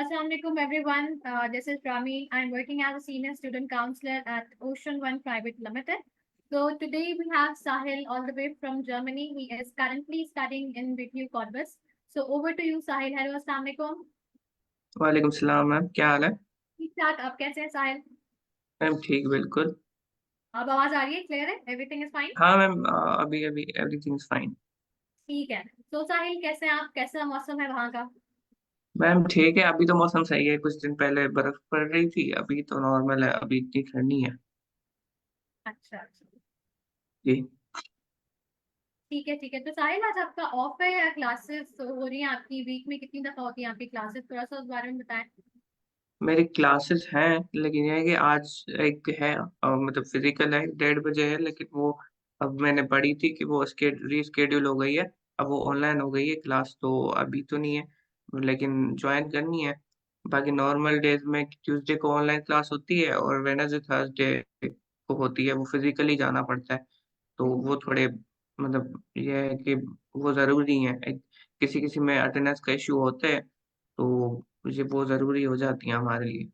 Assalamu alaikum everyone. This is Rami. I'm working as a senior student counselor at Ocean One Private Limited. So today we have Sahil all the way from Germany. He is currently studying in BTU Corbus. So over to you, Sahil. Hello, Assalamu alaikum. वालेकुम सलाम ma'am, क्या हाल है? ठीक ठाक, आप कैसे हैं साहिल? Ma'am ठीक, बिल्कुल। अब आवाज आ रही है? क्लियर है? Everything is fine? हाँ मैम, अभी अभी एवरीथिंग इज फाइन। ठीक है। तो साहिल कैसे हैं आप? कैसा मौसम है वहाँ का? मैम ठीक है, अभी तो मौसम सही है। कुछ दिन पहले बर्फ पड़ रही थी, अभी तो नॉर्मल है, अभी इतनी ठंड नहीं है। अच्छा अच्छा। जी। ठीक है ठीक है। तो साहिल आज आपका ऑफ है या क्लासेस हो रही हैं आपकी? वीक में कितनी दफा होती है आपकी क्लासेस? थोड़ा सा उस बारे में बताएं। मेरी क्लासेस हैं, लेकिन यह है कि आज एक है, मतलब फिजिकल है, 1:30 बजे है, लेकिन वो अब मैंने पढ़ी थी कि वो रीस्केड्यूल हो गई है। अब वो ऑनलाइन हो गई है क्लास, तो अभी तो नहीं है, लेकिन ज्वाइन करनी है। बाकी नॉर्मल डेज में ट्यूसडे को ऑनलाइन क्लास होती है और वेडनेसडे थर्सडे को होती है, वो फिजिकली जाना पड़ता है। तो वो थोड़े, मतलब ये है कि वो ज़रूरी है। किसी किसी में अटेंडेंस का इशू होते हैं, तो ये वो ज़रूरी हो जाती है हमारे लिए।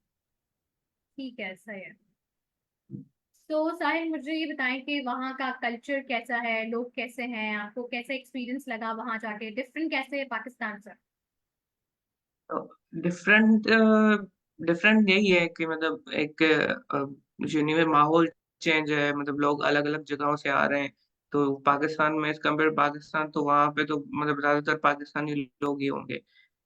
ठीक है, सही है। तो साहिल मुझे ये बताएं कि वहाँ का कल्चर कैसा है, लोग कैसे हैं, आपको कैसा एक्सपीरियंस लगा वहाँ जाके? डिफरेंट कैसे है पाकिस्तान से? डिफरेंट डिफरेंट यही है कि मतलब एक यूनिवर्सल माहौल चेंज है, मतलब लोग अलग अलग जगहों से आ रहे हैं। तो पाकिस्तान में एज कम्पेयर पाकिस्तान, तो वहाँ पे तो मतलब ज़्यादातर पाकिस्तानी लोग ही होंगे।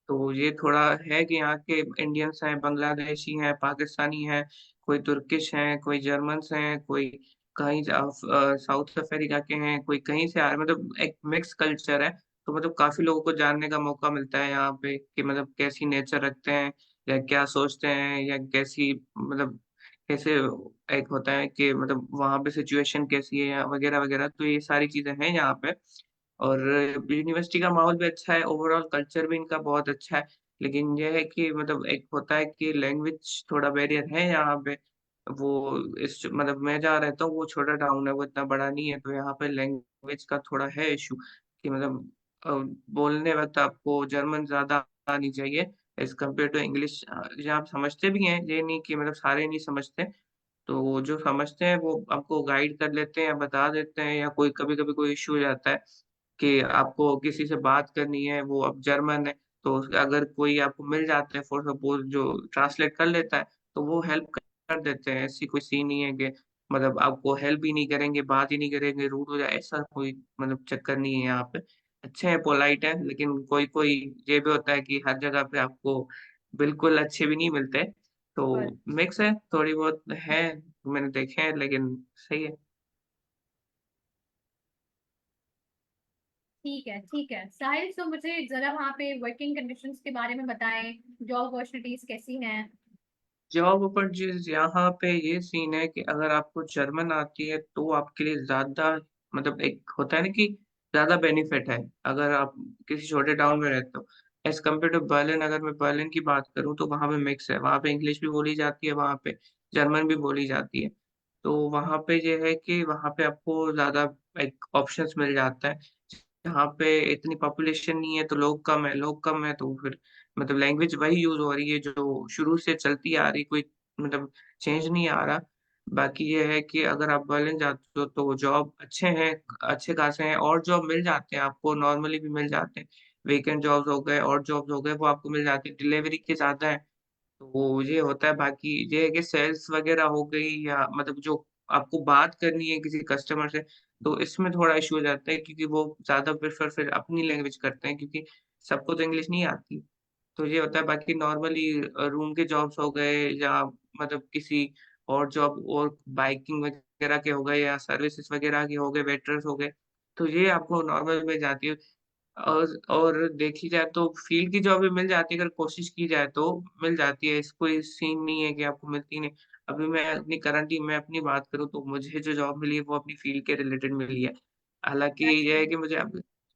तो ये थोड़ा है कि यहाँ के इंडियंस हैं, बांग्लादेशी हैं, पाकिस्तानी हैं, कोई तुर्किश हैं, कोई जर्मन्स हैं, कोई कहीं साउथ अफ्रीका के हैं, कोई कहीं से आ रहे हैं, मतलब एक मिक्स कल्चर है। तो मतलब काफ़ी लोगों को जानने का मौका मिलता है यहाँ पे कि मतलब कैसी नेचर रखते हैं, या क्या सोचते हैं, या कैसी मतलब कैसे एक होता है कि मतलब वहाँ पे सिचुएशन कैसी है, या वगैरह-वगैरह। तो ये सारी चीज़ें हैं यहाँ पे। और यूनिवर्सिटी का माहौल भी अच्छा है, ओवरऑल कल्चर भी इनका बहुत अच्छा है। लेकिन ये है कि मतलब एक होता है कि लैंग्वेज थोड़ा बैरियर है यहाँ पे। वो इस मतलब मैं जहाँ रहता हूँ वो छोटा टाउन है, वो इतना बड़ा नहीं है, तो यहाँ पे लैंग्वेज का थोड़ा है इश्यू कि मतलब बोलने वक़्त आपको जर्मन ज़्यादा आनी चाहिए एज़ कम्पेयर टू इंग्लिश। ये आप समझते भी हैं, ये नहीं कि मतलब सारे नहीं समझते। तो वो जो समझते हैं वो आपको गाइड कर लेते हैं या बता देते हैं, या कोई कभी-कभी कोई इश्यू हो जाता है कि आपको किसी से बात करनी है, वो अब जर्मन है, तो अगर कोई आपको मिल जाता है फॉर सपोज़ जो ट्रांसलेट कर लेता है, तो वो हेल्प कर देते हैं। ऐसी कोई सीन नहीं है कि मतलब आपको हेल्प ही नहीं करेंगे, बात ही नहीं करेंगे, रूड हो जाए, ऐसा कोई मतलब चक्कर नहीं है यहाँ पे। अच्छे हैं, पोलाइट हैं, लेकिन कोई-कोई ये भी होता है कि हर जगह पे आपको बिल्कुल अच्छे भी नहीं मिलते। तो और मिक्स है, थोड़ी बहुत है, मैंने देखे हैं, लेकिन सही है। ठीक है ठीक है। साहिल तो मुझे जरा वहाँ पे वर्किंग कंडीशंस के बारे में बताएं। जॉब अपॉर्चुनिटीज कैसी हैं? जॉब अपॉर्चुनिटीज़ यहाँ पे ये सीन है कि अगर आपको जर्मन आती है तो आपके लिए ज़्यादा, मतलब एक होता है ना कि ज़्यादा बेनिफिट है, अगर आप किसी छोटे टाउन में रहते हो। एज़ कम्पेयर टू बर्लिन, अगर मैं बर्लिन की बात करूँ तो वहाँ पे मिक्स है, वहाँ पे इंग्लिश भी बोली जाती है, वहाँ पे जर्मन भी बोली जाती है। तो वहाँ पे ये है कि वहाँ पे आपको ज़्यादा एक ऑप्शंस मिल जाता है। यहाँ पे इतनी पॉपुलेशन नहीं है, तो लोग कम है, तो फिर मतलब लैंग्वेज वही यूज़ हो रही है जो शुरू से चलती आ रही, कोई मतलब चेंज नहीं आ रहा। बाकी ये है कि अगर आप बर्लिन जाते हो तो जॉब अच्छे खासे हैं, और जॉब मिल जाते हैं आपको, नॉर्मली भी मिल जाते हैं। वीकेंड जॉब्स हो गए और जॉब्स हो गए, वो आपको मिल जाती है, डिलीवरी के ज़्यादा है। तो ये होता है, बाकी ये है कि सेल्स वगैरह हो गई, या मतलब जो आपको बात करनी है किसी कस्टमर से, तो इसमें थोड़ा इश्यू हो जाता है, क्योंकि वो ज़्यादा प्रेफ़र फिर अपनी लैंग्वेज करते हैं, क्योंकि सबको तो इंग्लिश नहीं आती। तो ये होता है, बाकी नॉर्मली रूम के जॉब्स हो गए, या मतलब किसी और जॉब, और बाइकिंग वगैरह के हो गए, या सर्विसेज़ वगैरह के हो गए, वेटर्स हो गए, तो ये आपको नॉर्मल मिल जाती है। और देखी जाए तो फील्ड की जॉब भी मिल जाती है, अगर कोशिश की जाए तो मिल जाती है, इस कोई सीन नहीं है कि आपको मिलती नहीं। अभी मैं अपनी बात करूँ तो मुझे जो जॉब मिली है वो अपनी फील्ड के रिलेटेड मिली है। हालाँकि ये अच्छा। है कि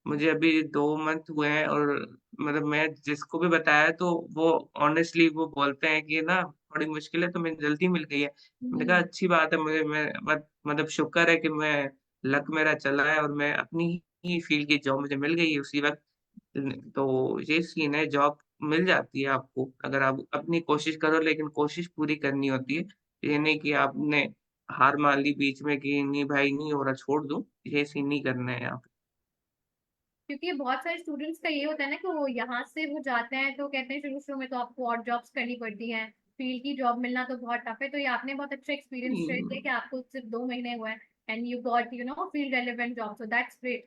मुझे अभी 2 मंथ हुए हैं, और मतलब मैं जिसको भी बताया तो वो ऑनेस्टली वो बोलते हैं कि ना थोड़ी मुश्किल है, तो मुझे जल्दी मिल गई है। मैंने कहा हम्म। अच्छी बात है, मुझे मैं मतलब शुक्र है कि मैं लक मेरा चला है, और मैं अपनी ही फील्ड की जॉब मुझे मिल गई है उसी वक़्त। तो ये सीन है, जॉब मिल जाती है आपको, अगर आप अपनी कोशिश करो, लेकिन कोशिश पूरी करनी होती है। ये नहीं कि आपने हार मान ली बीच में कि नहीं भाई नहीं हो रहा छोड़ दूँ, ये सीन नहीं करना है यहाँ पे। क्योंकि बहुत सारे स्टूडेंट्स का ये होता है ना कि वो यहाँ से वो जाते हैं तो कहते हैं शुरू शुरू में तो आपको और जॉब्स करनी पड़ती हैं, फील्ड की जॉब मिलना तो बहुत टफ है। तो ये आपने बहुत अच्छा एक्सपीरियंस शेयर किया नहीं, कि आपको सिर्फ 2 महीने हुए हैं and you got field relevant job, so that's great.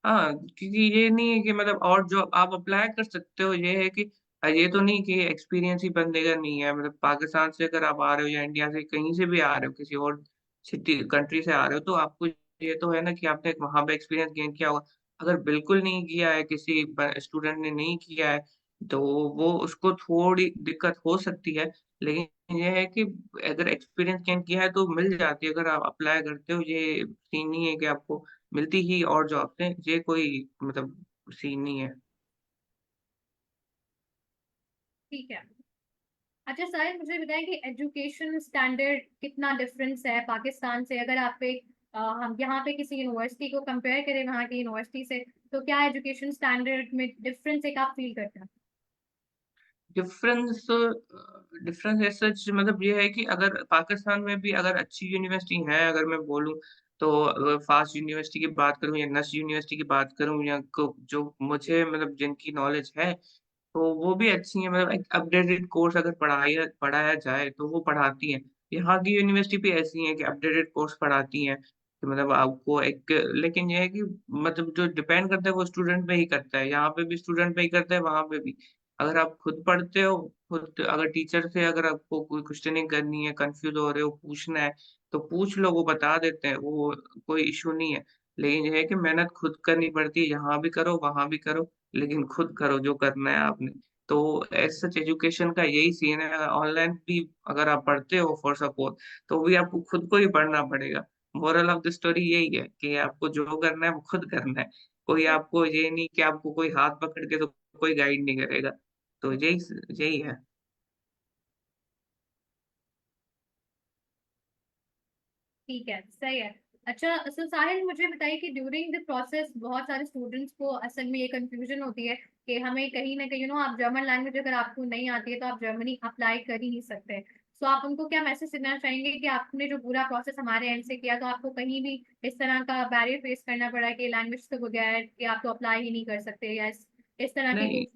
हाँ, क्योंकि ये नहीं है कि मतलब और जो आप अप्लाई कर सकते हो, ये है कि ये तो नहीं कि एक्सपीरियंस ही बंदे का नहीं है, मतलब पाकिस्तान से अगर आप आ रहे हो या इंडिया से कहीं से भी आ रहे हो, किसी और सिटी कंट्री से आ रहे हो, तो आपको ये तो है ना कि आपने वहाँ पे एक्सपीरियंस गेन किया होगा। अगर बिल्कुल नहीं किया है, किसी स्टूडेंट ने नहीं किया है, तो वो उसको थोड़ी दिक्कत हो सकती है। लेकिन ये है कि अगर एक्सपीरियंस गेन किया है तो मिल जाती है, अगर आप अप्लाई करते हो, ये सीन नहीं है कि आपको मिलती ही और जॉब से, ये कोई मतलब सीन नहीं है। ठीक है। अच्छा साहिल, मुझे बताएं कि एजुकेशन स्टैंडर्ड कितना डिफरेंस है पाकिस्तान से, अगर आप एक हम यहाँ पे किसी यूनिवर्सिटी को कंपेयर करें वहाँ की यूनिवर्सिटी से, तो क्या एजुकेशन स्टैंडर्ड में डिफरेंस एक आप फील करते हैं? डिफरेंस डिफरेंस ऐसा मतलब ये है कि अगर पाकिस्तान में भी अगर अच्छी यूनिवर्सिटी है, अगर मैं बोलूँ तो फास्ट यूनिवर्सिटी की बात करूँ या नस्ट यूनिवर्सिटी की बात करूँ या जो मुझे मतलब जिनकी नॉलेज है, तो वो भी अच्छी हैं, मतलब एक अपडेटेड कोर्स अगर पढ़ाया पढ़ाया जाए तो वो पढ़ाती हैं। यहाँ की यूनिवर्सिटी भी ऐसी हैं कि अपडेटेड कोर्स पढ़ाती हैं, कि मतलब आपको एक, लेकिन ये है कि मतलब जो डिपेंड करता है वो स्टूडेंट पे ही करता है, यहाँ पे भी स्टूडेंट पे ही करता है, वहाँ पे भी। अगर आप खुद पढ़ते हो, खुद अगर टीचर से अगर आपको कोई क्वेश्चनिंग करनी है, कंफ्यूज हो रहे हो, पूछना है, तो पूछ लो, वो बता देते हैं, वो कोई इश्यू नहीं है। लेकिन ये है कि मेहनत खुद करनी पड़ती है, यहाँ भी करो, वहाँ भी करो, लेकिन खुद करो जो करना है आपने। तो एज़ सच एजुकेशन का यही सीन है, ऑनलाइन भी अगर आप पढ़ते हो फॉर सपोज़, तो भी आपको खुद को ही पढ़ना पड़ेगा। मोरल ऑफ द स्टोरी यही है कि आपको जो करना है वो खुद करना है। कोई आपको ये नहीं कि आपको कोई हाथ पकड़ के तो कोई गाइड नहीं करेगा। तो यही है। ठीक है, सही है। अच्छा सो साहिल, मुझे बताइए कि ड्यूरिंग द प्रोसेस बहुत सारे स्टूडेंट्स को असल में ये कंफ्यूजन होती है कि हमें कहीं ना कहीं आप जर्मन लैंग्वेज अगर आपको नहीं आती है तो आप जर्मनी अप्लाई कर ही नहीं सकते। सो आप उनको क्या मैसेज देना चाहेंगे कि आपने जो पूरा प्रोसेस हमारे एंड से किया तो आपको कहीं भी इस तरह का बैरियर फेस करना पड़ा कि लैंग्वेज के बगैर कि आप तो अप्लाई ही नहीं कर सकते, या इस तरह की नहीं, कोई?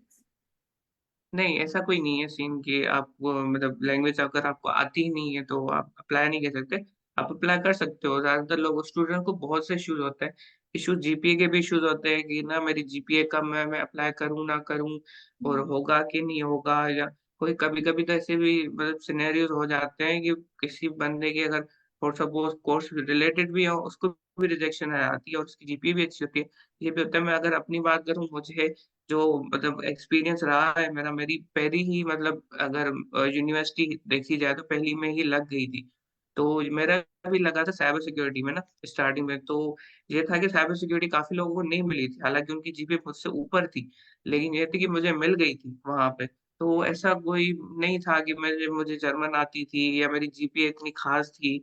नहीं, ऐसा कोई नहीं है सीन कि आपको मतलब लैंग्वेज अगर आपको आती ही नहीं है तो आप अप्लाई नहीं कर सकते। आप अप्लाई कर सकते हो। ज़्यादातर लोग स्टूडेंट को बहुत से इश्यूज़ होते हैं। इश्यूज़ जीपीए के भी इश्यूज़ होते हैं कि ना मेरी जीपीए कम है, मैं अप्लाई करूँ ना करूँ, और हम्म। होगा कि नहीं होगा, या कोई कभी-कभी तो ऐसे भी मतलब सिनेरियोज़ हो जाते हैं कि किसी बंदे की अगर फॉर सपोज़ कोर्स रिलेटेड भी हो, उसको भी रिजेक्शन आ जाती है और उसकी जीपीए भी अच्छी होती है। ये भी होता है। मैं अगर अपनी बात करूँ, मुझे जो मतलब एक्सपीरियंस रहा है मेरा, मेरी पहली ही मतलब अगर यूनिवर्सिटी देखी जाए तो पहली में ही लग गई थी। तो मेरा भी लगा था साइबर सिक्योरिटी में ना स्टार्टिंग में, तो ये था कि साइबर सिक्योरिटी काफ़ी लोगों को नहीं मिली थी, हालाँकि उनकी जीपीए मुझसे ऊपर थी, लेकिन ये थी कि मुझे मिल गई थी वहाँ पे। तो ऐसा कोई नहीं था कि मुझे मुझे जर्मन आती थी या मेरी जीपीए इतनी ख़ास थी।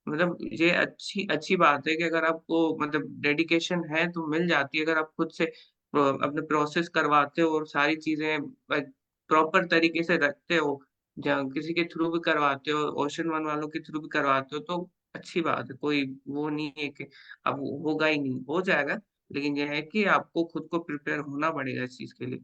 मतलब ये अच्छी अच्छी बात है कि अगर आपको मतलब डेडिकेशन है तो मिल जाती है, अगर आप खुद से अपने प्रोसेस करवाते हो और सारी चीज़ें प्रॉपर तरीके से रखते हो, जहाँ किसी के थ्रू भी करवाते हो, ओशन वन वालों के थ्रू भी करवाते हो, तो अच्छी बात है। कोई वो नहीं है कि अब होगा ही नहीं, हो जाएगा, लेकिन ये है कि आपको खुद को प्रिपेयर होना पड़ेगा इस चीज़ के लिए।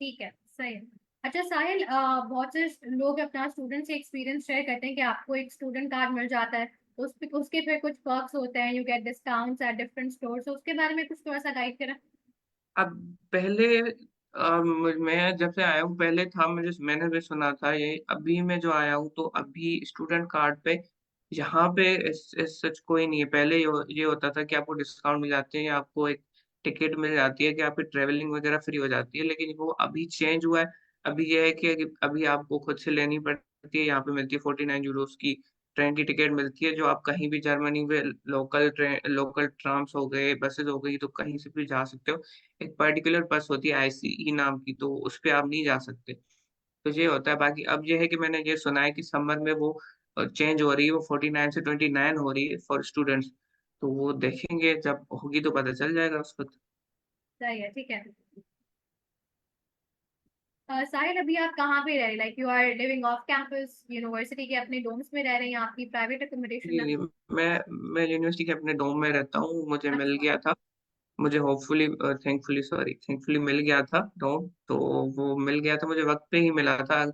ठीक है, सही है। अच्छा साहिल, बहुत से लोग अपना स्टूडेंट से एक्सपीरियंस शेयर करते हैं कि आपको एक स्टूडेंट कार्ड मिल जाता है, उसके फिर कुछ पर्क्स होते हैं, you get discounts at different store, तो उसके बारे में कुछ थोड़ा सा गाइड करें। अब पहले मैं जब से आया हूँ, पहले था, मैंने भी सुना था ये, अभी मैं जो आया हूँ तो अभी स्टूडेंट कार्ड पे यहाँ पे सच कोई नहीं है। पहले ये होता था कि आपको डिस्काउंट मिल जाते हैं या आपको एक टिकट मिल जाती है कि आपकी ट्रैवलिंग वगैरह फ्री हो जाती है, लेकिन वो अभी चेंज हुआ है। अभी ये है कि अभी आपको खुद से लेनी पड़ती है, यहाँ पे मिलती है 49 यूरोज़ की ट्रेन की टिकट मिलती है, जो आप कहीं भी जर्मनी में लोकल ट्राम्स हो गए, बसेज़ हो गई, तो कहीं से भी जा सकते हो। एक पर्टिकुलर बस होती है आईसीई नाम की, तो उसपे आप नहीं जा सकते। तो ये होता है, बाकी अब ये है कि मैंने ये सुना है कि समर में वो चेंज हो रही है, वो 49 से 29 हो रही है फॉर स्टूडेंट्स। तो वो देखेंगे, जब होगी तो पता चल जाएगा उस वक़्त। सही है, ठीक है। साहिल, अभी आप कहाँ पे रह रहे? Like you are living off campus, university के अपने डोम्स में रह रहे हैं या आपकी प्राइवेट अकोमोडेशन है? जी, मैं यूनिवर्सिटी के अपने डोम में रहता हूँ। मुझे मिल अच्छा। गया था, मुझे होपफुली थैंकफुली मिल गया था डोम। तो वो मिल गया था, मुझे वक्त पे ही मिला था।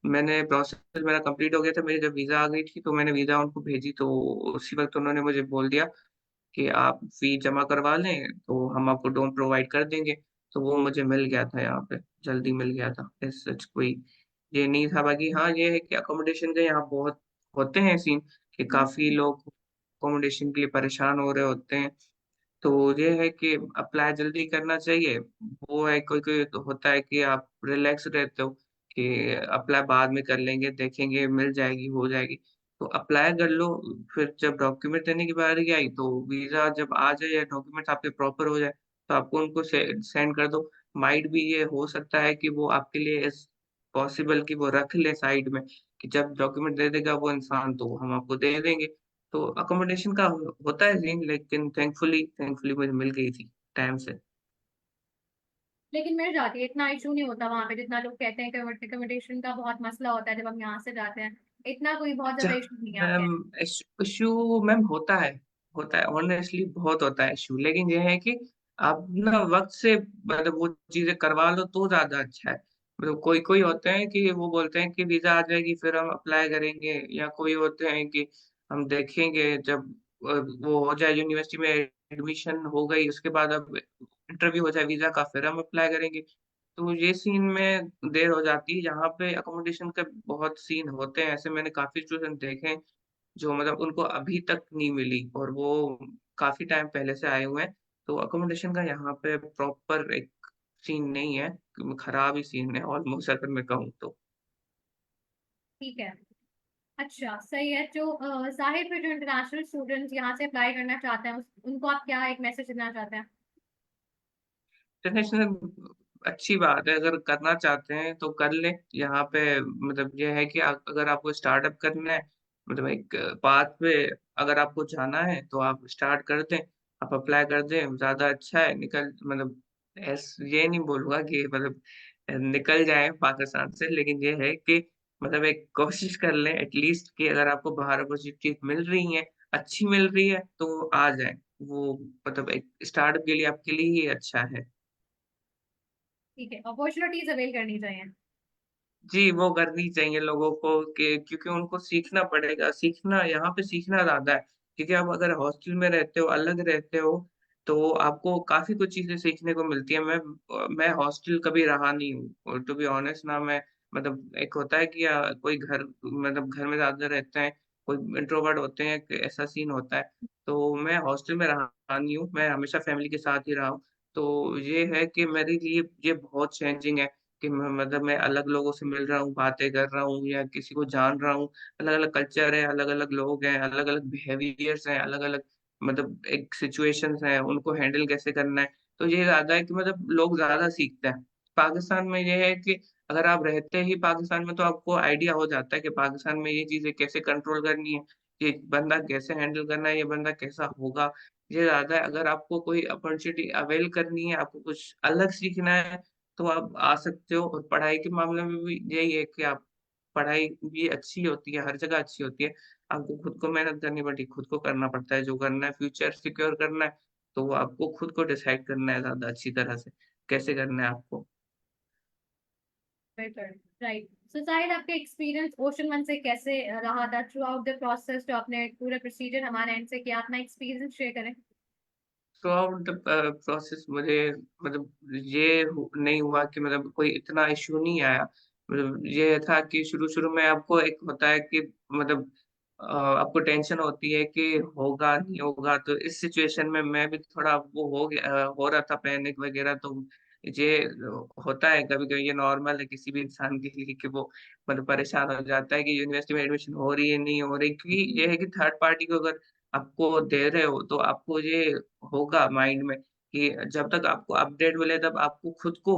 मैंने प्रोसेस मेरा कंप्लीट हो गया था, मेरी जब वीज़ा आ गई थी तो मैंने वीज़ा उनको भेजी, तो उसी वक्त उन्होंने मुझे बोल दिया कि आप फी जमा करवा लें तो हम आपको डोम प्रोवाइड कर देंगे। तो वो मुझे मिल गया था यहाँ पे, जल्दी मिल गया था। ऐसा सच कोई ये नहीं था। बाकी हाँ, ये है कि अकोमोडेशन के यहाँ बहुत होते हैं सीन, कि काफी लोग अकोमोडेशन के लिए परेशान हो रहे होते हैं। तो ये है कि अप्लाई जल्दी करना चाहिए। वो है, कोई कोई तो होता है कि आप रिलैक्स रहते हो कि अप्लाई बाद में कर लेंगे, देखेंगे, मिल जाएगी, हो जाएगी। तो अप्लाई कर लो। फिर जब डॉक्यूमेंट देने की बारी आई तो वीजा जब आ जाए या डॉक्यूमेंट आपके प्रॉपर हो जाए तो आपको उनको सेंड कर दो। माइट भी ये हो सकता है कि वो आपके लिए इस पॉसिबल कि वो रख ले साइड में, कि जब डॉक्यूमेंट दे देगा वो इंसान तो हम आपको दे देंगे। तो अकोमोडेशन का होता है सीन, लेकिन थैंकफुली मुझे मिल गई थी टाइम से। लेकिन मिल जाती है, इतना इशू नहीं होता वहां पे जितना लोग कहते हैं कि अकोमोडेशन का बहुत मसला होता है जब हम यहाँ से जाते हैं। इतना कोई बहुत ज्यादा इशू नहीं है, आप मैम, कहते इशू मैम होता है ऑनेस्टली, बहुत होता है इशू। लेकिन ये है कि आप ना वक्त से मतलब वो चीजें करवा लो तो ज्यादा अच्छा है। मतलब कोई कोई होते हैं कि वो बोलते हैं कि वीजा आ जाएगी फिर हम अप्लाई करेंगे, या कोई होते हैं कि हम देखेंगे जब वो हो जाए, यूनिवर्सिटी में एडमिशन हो गई उसके बाद अब इंटरव्यू हो जाए वीजा का, फिर हम अप्लाई करेंगे। तो ये सीन में देर हो जाती है। यहाँ पे अकोमोडेशन के बहुत सीन होते हैं ऐसे, मैंने काफी स्टूडेंट देखे हैं जो मतलब उनको अभी तक नहीं मिली, और वो काफी टाइम पहले से आए हुए हैं। तो अकोमोडेशन का यहाँ पे प्रॉपर एक सीन नहीं है, खराब ही सीन है ऑलमोस्ट, अगर मैं कहूँ तो। ठीक है। अच्छा, सही है। जो साहिल, फिर जो इंटरनेशनल स्टूडेंट्स यहाँ से अप्लाई करना चाहते हैं उनको आप क्या एक मैसेज देना चाहते हैं? इंटरनेशनल अच्छी बात है, अगर करना चाहते हैं तो कर लें। यहाँ पे मतलब ये है कि अगर आपको स्टार्टअप करना है, मतलब एक पाथ पे अगर आपको जाना है तो आप स्टार्ट कर दें, आप अप्लाई कर दें, ज्यादा अच्छा है। निकल मतलब ये नहीं बोलूंगा कि मतलब निकल जाए पाकिस्तान से, लेकिन ये है कि मतलब एक कोशिश कर लें एटलीस्ट, कि अगर आपको बाहर अपॉर्चुनिटी मिल रही है, अच्छी मिल रही है, तो आ जाए। वो मतलब एक स्टार्टअप के लिए आपके लिए ही अच्छा है। ठीक है, अपॉर्चुनिटीज अवेल करनी चाहिए। जी, वो करनी चाहिए लोगों को, कि क्योंकि उनको सीखना पड़ेगा, सीखना यहाँ पे सीखना ज़्यादा है। क्योंकि आप अगर हॉस्टल में रहते हो, अलग रहते हो, तो आपको काफ़ी कुछ चीज़ें सीखने को मिलती है। मैं हॉस्टल कभी रहा नहीं हूँ, और टू बी ऑनेस्ट ना, मैं मतलब एक होता है कि कोई घर मतलब घर में ज़्यादा रहते हैं, कोई इंट्रोवर्ट होते हैं, कि ऐसा सीन होता है। तो मैं हॉस्टल में रहा नहीं हूँ, मैं हमेशा फैमिली के साथ ही रहा हूँ। तो ये है कि मेरे लिए ये बहुत चेंजिंग है कि मतलब मैं अलग लोगों से मिल रहा हूँ, बातें कर रहा हूँ या किसी को जान रहा हूँ। अलग-अलग कल्चर है, अलग-अलग लोग हैं, अलग-अलग बिहेवियर्स हैं, अलग-अलग मतलब एक सिचुएशंस हैं, उनको हैंडल कैसे करना है। तो ये ज़्यादा है कि मतलब लोग ज़्यादा सीखते हैं। पाकिस्तान में ये है कि अगर आप रहते ही पाकिस्तान में तो आपको आइडिया हो जाता है कि पाकिस्तान में ये चीज़ें कैसे कंट्रोल करनी है, ये बंदा कैसे हैंडल करना है, ये बंदा कैसा होगा। ये ज़्यादा है। अगर आपको कोई अपॉर्चुनिटी अवेल करनी है, आपको कुछ अलग सीखना है, तो आप आ सकते हो। और पढ़ाई के मामले में भी यही है कि आप पढ़ाई भी अच्छी होती है, हर जगह अच्छी होती है। आपको खुद को मेहनत करनी पड़ती है, खुद को करना पड़ता है, जो करना है, फ्यूचर सिक्योर करना है, तो वो आपको खुद को डिसाइड करना है ज़्यादा अच्छी तरह से, कैसे करना है आपको। राइट। सो साहिल, आपका एक्सपीरियंस ओशन वन से कैसे रहा था थ्रू आउट द प्रोसेस? जो आपने पूरा प्रोसीजर हमारे एंड से किया, अपना एक्सपीरियंस शेयर करें। थ्रू आउट द प्रोसेस मुझे मतलब नहीं हुआ कि मतलब कोई इतना इश्यू नहीं आया। मतलब ये था कि शुरू-शुरू में आपको एक होता है कि मतलब आपको टेंशन होती है कि होगा, नहीं होगा। तो इस सिचुएशन में मैं भी थोड़ा वो हो रहा था पैनिक वगैरह। तो ये होता है कभी-कभी, ये नॉर्मल है किसी भी इंसान के लिए कि वो मतलब परेशान हो जाता है कि यूनिवर्सिटी में एडमिशन हो रही है, नहीं हो रही। क्योंकि ये है कि थर्ड पार्टी को अगर आपको दे रहे हो तो आपको ये होगा माइंड में कि जब तक आपको अपडेट मिले तब आपको खुद को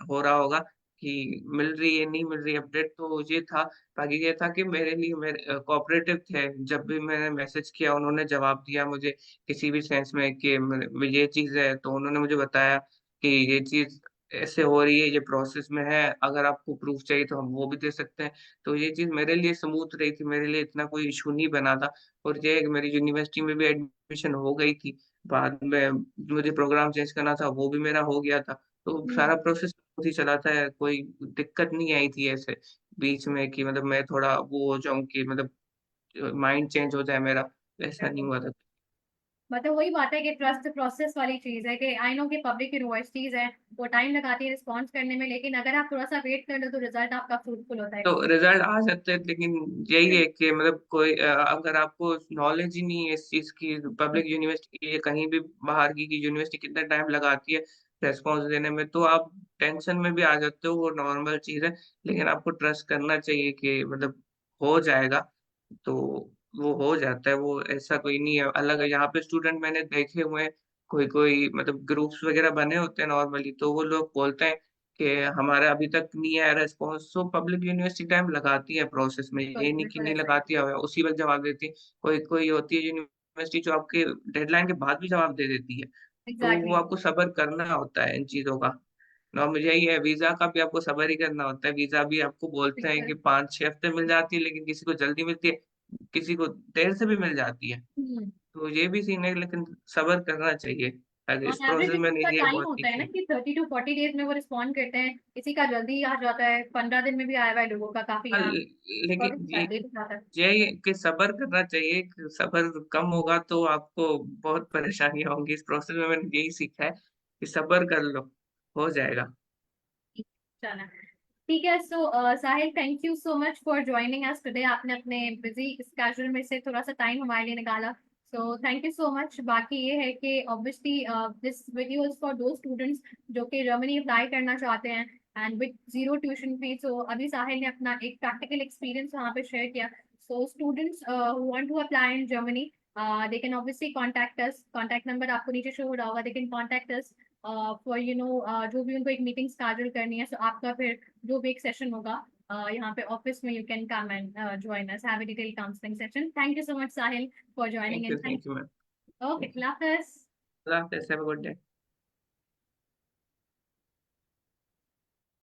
हो रहा होगा कि मिल रही है, नहीं मिल रही है अपडेट। तो ये था। बाकी ये था कि मेरे लिए मेरे कोऑपरेटिव थे। जब भी मैंने मैसेज किया उन्होंने जवाब दिया मुझे, किसी भी सेंस में कि ये चीज़ है तो उन्होंने मुझे बताया कि ये चीज़ ऐसे हो रही है, ये प्रोसेस में है, अगर आपको प्रूफ चाहिए तो हम वो भी दे सकते हैं। तो ये चीज़ मेरे लिए स्मूथ रही थी, मेरे लिए इतना कोई इशू नहीं बना था। और ये मेरी यूनिवर्सिटी में भी एडमिशन हो गई थी, बाद में मुझे प्रोग्राम चेंज करना था, वो भी मेरा हो गया था। तो सारा प्रोसेस स्मूथ ही चला था, कोई दिक्कत नहीं आई थी ऐसे बीच में कि मतलब मैं थोड़ा वो हो जाऊँ कि मतलब माइंड चेंज हो जाए मेरा, ऐसा नहीं हुआ था। मतलब वही बात है कि ट्रस्ट प्रोसेस वाली चीज है कि आई नो कि पब्लिक यूनिवर्सिटीज है, वो टाइम लगाती है रिस्पॉन्स करने में, लेकिन अगर आप थोड़ा सा वेट कर लो तो रिजल्ट आपका फ्रूटफुल होता है। तो रिजल्ट आ सकते हैं, लेकिन यही है कि मतलब कोई अगर आपको नॉलेज ही नहीं है इस चीज की, पब्लिक यूनिवर्सिटी या कहीं भी बाहर की यूनिवर्सिटी कितना टाइम लगाती है रेस्पॉन्स देने में, तो आप टेंशन में भी आ जाते हो, वो नॉर्मल चीज है। लेकिन आपको ट्रस्ट करना चाहिए कि मतलब हो जाएगा। तो वो हो जाता है, वो ऐसा कोई नहीं है अलग है। यहाँ पे स्टूडेंट मैंने देखे हुए हैं, कोई कोई मतलब ग्रुप्स वगैरह बने होते हैं नॉर्मली, तो वो लोग बोलते हैं कि हमारा अभी तक नहीं आया रेस्पॉन्स। तो पब्लिक यूनिवर्सिटी टाइम लगाती है प्रोसेस में, ये नहीं कि बिल्कुल नहीं ऐसा ही। लगाती है, उसी वक्त जवाब देती है। कोई कोई होती है यूनिवर्सिटी जो आपके डेडलाइन के बाद भी जवाब दे देती है। तो वो एग्जैक्टली। आपको सब्र करना होता है इन चीजों का। ना मुझे यही है, वीजा का भी आपको सब्र ही करना होता है। वीजा भी आपको बोलते हैं बिल्कुल। कि 5-6 हफ्ते मिल जाती है, लेकिन किसी को जल्दी मिलती है, किसी को देर से भी मिल जाती है। हम्म। तो ये भी सीन है, लेकिन सब्र करना चाहिए। अगर इस और एवरेज प्रोसेस में उनका ये टाइम बहुत होता है ना सीखी। कि 30 to 40 डेज में वो रिस्पॉन्ड करते हैं, किसी का जल्दी आ जाता है, 15 दिन में भी आया हुआ है लोगों का काफी हाँ, यहाँ। और लेकिन ये लेट जाता है। यही कि सब्र करना चाहिए, कि सब्र कम होगा तो आपको बहुत परेशानियां होंगी इस प्रोसेस में। मैंने यही सीखा है कि सब्र कर लो, हो जाएगा। चला। ठीक है, so Sahil, thank you so much for joining us today. आपने अपने बिजी स्केड्यूल में से थोड़ा सा टाइम हमारे लिए निकाला, so thank you so much. बाकी ये है कि obviously this video is for those students जो कि जर्मनी अप्लाई करना चाहते हैं and with zero tuition fee. So अभी साहिल ने अपना एक प्रैक्टिकल एक्सपीरियंस वहाँ पे शेयर किया। So students who want to apply in Germany, they can obviously contact us. Contact number आपको नीचे शो हो रहा होगा, they can contact us for जो भी उनको एक मीटिंग स्केड्यूल करनी है। सो आपका फिर जो भी एक सेशन होगा यहाँ पे ऑफिस में, you can come and join us, have a detail counselling session. Thank you so much Sahil for joining in. Thank you ma'am. Okay, thank you. अल्लाह हाफिज़। अल्लाह हाफिज़, हैव अ गुड डे।